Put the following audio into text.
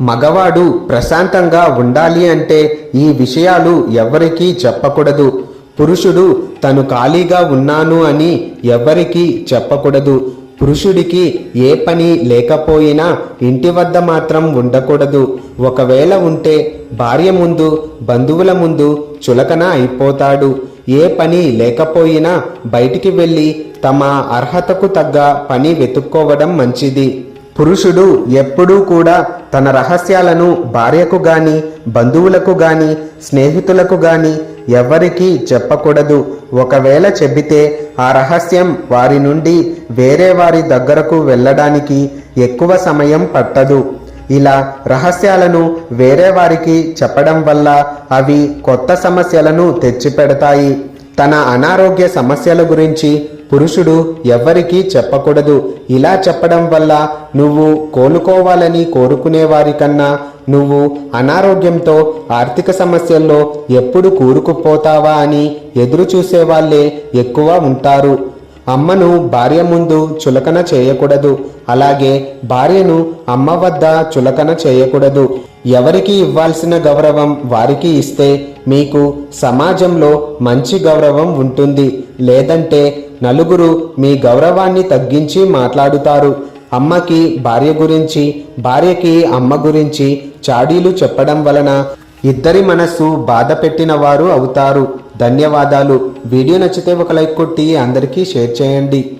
మగవాడు ప్రశాంతంగా ఉండాలి అంటే ఈ విషయాలు ఎవ్వరికీ చెప్పకూడదు. పురుషుడు తను ఖాళీగా ఉన్నాను అని ఎవ్వరికీ చెప్పకూడదు. పురుషుడికి ఏ పని లేకపోయినా ఇంటి వద్ద మాత్రం ఉండకూడదు. ఒకవేళ ఉంటే భార్య ముందు, బంధువుల ముందు చులకన అయిపోతాడు. ఏ పని లేకపోయినా బయటికి వెళ్ళి తమ అర్హతకు తగ్గ పని వెతుక్కోవడం మంచిది. పురుషుడు ఎప్పుడూ కూడా తన రహస్యాలను భార్యకు గాని, బంధువులకు గాని, స్నేహితులకు గాని ఎవ్వరికీ చెప్పకూడదు. ఒకవేళ చెబితే ఆ రహస్యం వారి నుండి వేరే వారి దగ్గరకు వెళ్ళడానికి ఎక్కువ సమయం పట్టదు. ఇలా రహస్యాలను వేరే వారికి చెప్పడం వల్ల అవి కొత్త సమస్యలను తెచ్చిపెడతాయి. తన అనారోగ్య సమస్యల గురించి పురుషుడు ఎవ్వరికీ చెప్పకూడదు. ఇలా చెప్పడం వల్ల నువ్వు కోలుకోవాలని కోరుకునే వారికన్నా నువ్వు అనారోగ్యంతో ఆర్థిక సమస్యల్లో ఎప్పుడు కూరుకుపోతావా అని ఎదురు చూసే వాళ్ళే ఎక్కువ ఉంటారు. అమ్మను భార్య ముందు చులకన చేయకూడదు. అలాగే భార్యను అమ్మ వద్ద చులకన చేయకూడదు. ఎవరికి ఇవ్వాల్సిన గౌరవం వారికి ఇస్తే మీకు సమాజంలో మంచి గౌరవం ఉంటుంది. లేదంటే నలుగురు మీ గౌరవాన్ని తగ్గించి మాట్లాడుతారు. అమ్మకి భార్య గురించి, భార్యకి అమ్మ గురించి చాడీలు చెప్పడం వలన ఇద్దరి మనస్సు బాధ పెట్టిన వారు అవుతారు. ధన్యవాదాలు. వీడియో నచ్చితే ఒక లైక్ కొట్టి అందరికీ షేర్ చేయండి.